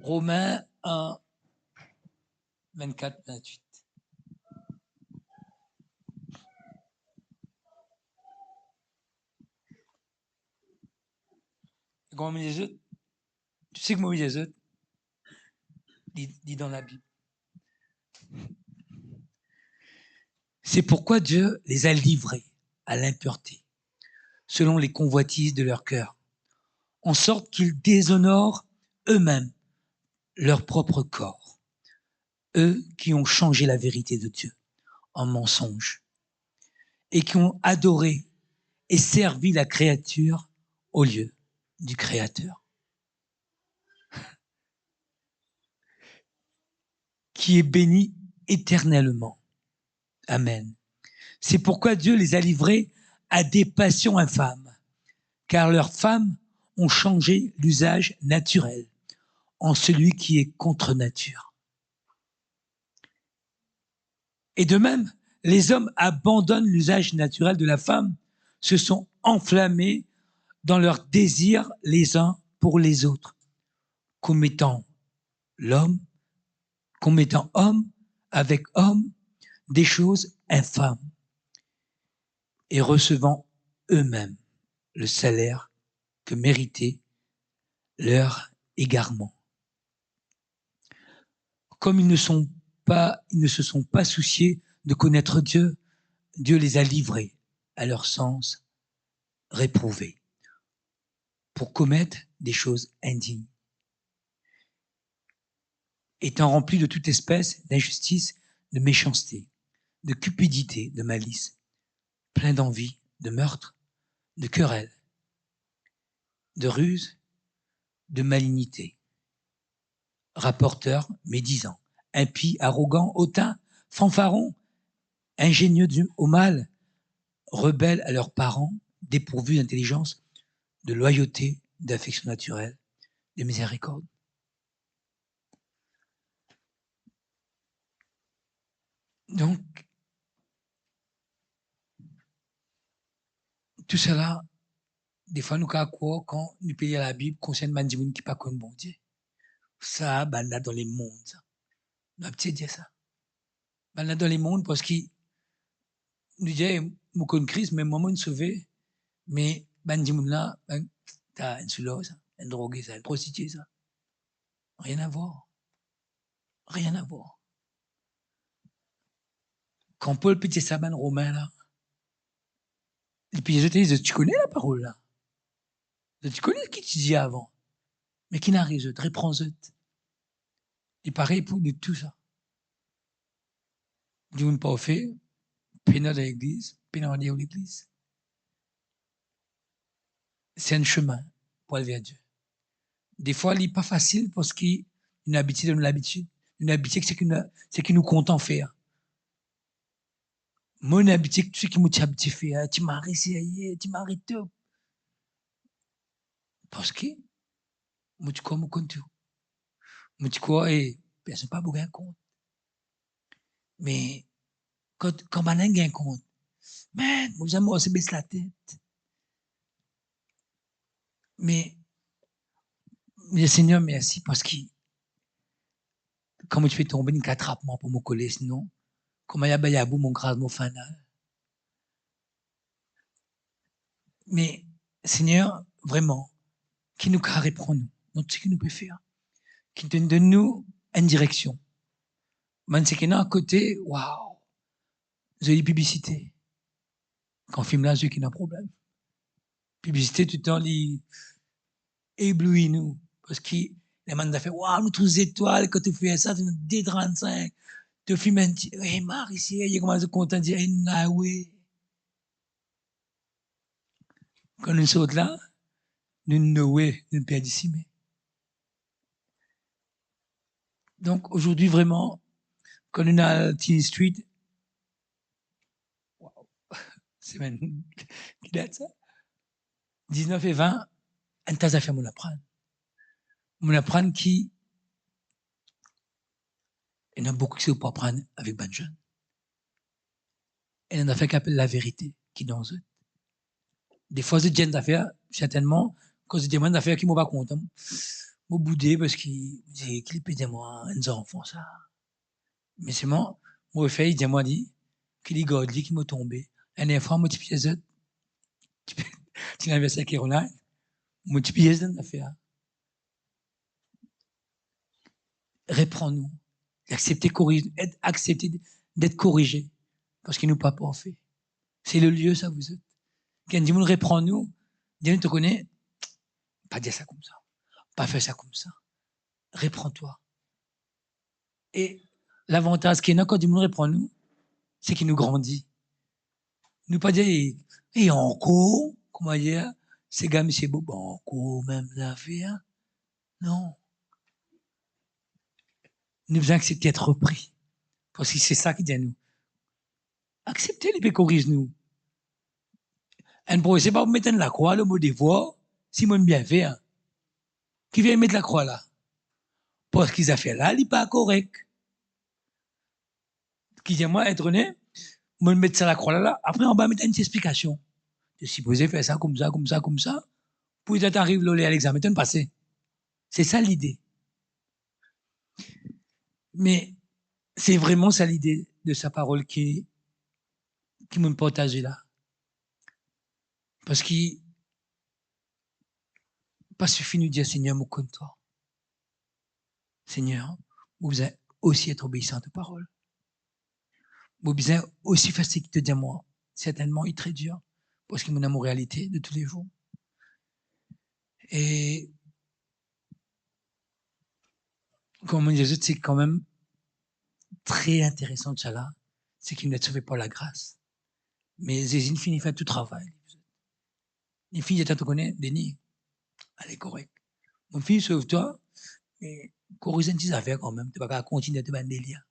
Romains 1, 24, 28. Comment me dit tu sais comment me dit dit dans la Bible. C'est pourquoi Dieu les a livrés à l'impureté, selon les convoitises de leur cœur, en sorte qu'ils déshonorent eux-mêmes leur propre corps, eux qui ont changé la vérité de Dieu en mensonge et qui ont adoré et servi la créature au lieu du Créateur, qui est béni éternellement. Amen. C'est pourquoi Dieu les a livrés à des passions infâmes, car leurs femmes ont changé l'usage naturel en celui qui est contre nature. Et de même, les hommes abandonnent l'usage naturel de la femme, se sont enflammés dans leurs désirs les uns pour les autres, commettant homme avec homme des choses infâmes et recevant eux-mêmes le salaire que méritait leur égarement. Comme ils ne se sont pas souciés de connaître Dieu, Dieu les a livrés à leur sens réprouvé pour commettre des choses indignes. Étant remplis de toute espèce d'injustice, de méchanceté, de cupidité, de malice, plein d'envie, de meurtre, de querelle, de ruse, de malignité, rapporteurs, médisants, impies, arrogants, hautains, fanfarons, ingénieux au mal, rebelles à leurs parents, dépourvus d'intelligence, de loyauté, d'affection naturelle, de miséricorde. Donc, tout cela, des fois, nous croyons quand nous payons la Bible, concerne les gens qui ne pas connaissent bon Dieu. Ça, ben là, dans les mondes, ça. Nous avons dit ça. Ben là, dans les mondes, parce qu'ils nous disent, nous connaissons Christ, mais moi, je suis sauvé. Mais, ben, dis-moi là, ben, t'as une souleur, ça, une droguée, ça, une prostituée, ça. Rien à voir. Rien à voir. Quand Paul pitchait ça, ben, Romain, là, et puis je te dis, tu connais la parole, là. Tu connais ce qu'il te dit avant. Mais qui n'a rien, reprends-le. Il paraît pour de tout ça. Dis-moi pas au fait, pénal dans l'église, pénal dans l'église. C'est un chemin pour aller vers Dieu. Des fois, il n'est pas facile parce qu'une habitude donne l'habitude. Une habitude, c'est qui nous compte en faire. Moi, une habitude, tu sais qui m'a habitué faire. Tu m'as arrêté, tu m'as arrêté. Parce que, moi, tu crois, moi, compte tout. Moi, tu crois, personne pas beaucoup compte. Mais, quand on a un compte, man, moi, j'aime se baisser la tête. Mais Seigneur, merci parce que comment tu fais tomber une attrape-moi pour me coller, sinon, comment y a bayabou mon grade, mon fanal. Mais, Seigneur, vraiment, qui nous reprend nous, dans tout ce qu'il nous peut faire, qui donne nous une direction. Man, c'est qu'il y a un côté, waouh, J'ai dit publicité. Quand on filme là, j'ai qui n'a problème. Publicité, tout le temps, il éblouit nous. Parce que les gens fait, waouh, nous tous les étoiles, quand tu fais ça, tu nous D35. Tu filmes un petit, hey, Marc, ici, il commence à content de dire, hey, nah, oui. Quand nous sommes là, nous nous perdons ici. Donc, aujourd'hui, vraiment, quand on a Teen Street, wow, c'est même, qui date ça? 19 et 20, un tas d'affaires, mon apprendre. Mon apprendre qui, il y en a beaucoup qui ne savent pas apprendre avec ben jeune. Et il y en a fait qui appellent la vérité, qui dans eux. Des fois, c'est des d'affaires, certainement, quand c'est des gens d'affaires qui m'ont pas content. M'ont boudé parce qu'ils disaient, qu'il peut dire moi, un enfant, ça. Mais c'est moi, moi, fait, il dit, moi, dit, qu'il est godly, qui m'a tombé. Un enfant, moi, tu pièces, tu l'as versé à Caroline, moi, tu pièces d'une affaire. Reprends-nous. Accepter d'être corrigé. Parce qu'il nous pas fait. C'est le lieu, ça, vous êtes. Quand dit, reprends-nous, Dieu te connaît, pas dire ça comme ça. Pas faire ça comme ça. Reprends-toi. Et l'avantage qu'il y a quand Dieu nous reprend-nous, c'est qu'il nous grandit. Nous pas dire, et encore, comment dire, ces gars, c'est beau, bon, encore, même l'affaire. Non. Nous devons accepter d'être repris. Parce que c'est ça qui dit à nous. Acceptez les corrige-nous. Un pour c'est pas vous mettre la croix, le mot devoir, si moi bien fait, hein. Qui vient mettre la croix là? Parce qu'ils ont fait là, il n'est pas correct. Qui dit moi, être honnête, moi mettre ça la croix là, après on va mettre une explication. Si vous avez fait ça, comme ça, comme ça, comme ça, pour que tu arrives à l'examen, tu passé. C'est ça l'idée. Mais c'est vraiment ça l'idée de sa parole qui me partage là. Parce qu'il pas suffit de nous dire Seigneur, moi comme toi. Seigneur, vous allez aussi être obéissant à ta parole. Vous avez aussi facile de dire moi. Certainement, il est très dur. Parce qu'il est mon réalité de tous les jours. Et comme on dit, c'est quand même très intéressant de ça là. C'est qu'il ne sauvé par la grâce. Mais Zézine finit faire tout travail. Les filles, tu te connais, Denis. Elle est correcte. Mon fils, sauve-toi. Mais corrige une petite affaire quand même. Tu vas pas continuer à te battre des liens.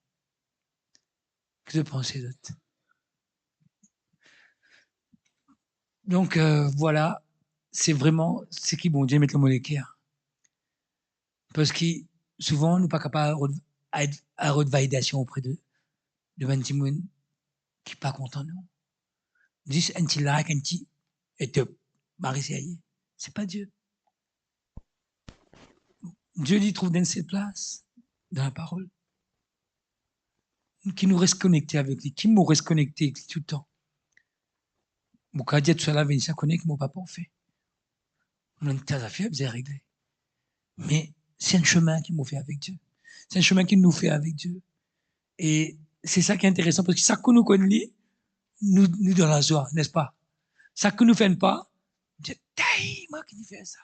Que tu penses d'autres? Donc, voilà. C'est vraiment ce qui, bon Dieu, mettre le mot l'équerre. Parce que souvent, nous ne sommes pas capables à validation auprès de 20 personnes qui ne sont pas contents de nous. Juste un petit like, un petit, et te marie, c'est pas Dieu. Dieu lui trouve dans ses places, dans la parole, qui nous reste connectés avec lui, qui nous reste connectés avec lui tout le temps. Mon cas, Dieu, tout ça, venir ça connecte, mon papa, on fait. On a une tas d'affaires, vous avez réglé. Mais c'est un chemin qu'il nous fait avec Dieu. C'est un chemin qu'il nous fait avec Dieu. Et c'est ça qui est intéressant, parce que ça que nous connaissons, nous dans la joie, n'est-ce pas? Ça que nous ne faisons pas, Dieu, moi qui fais ça.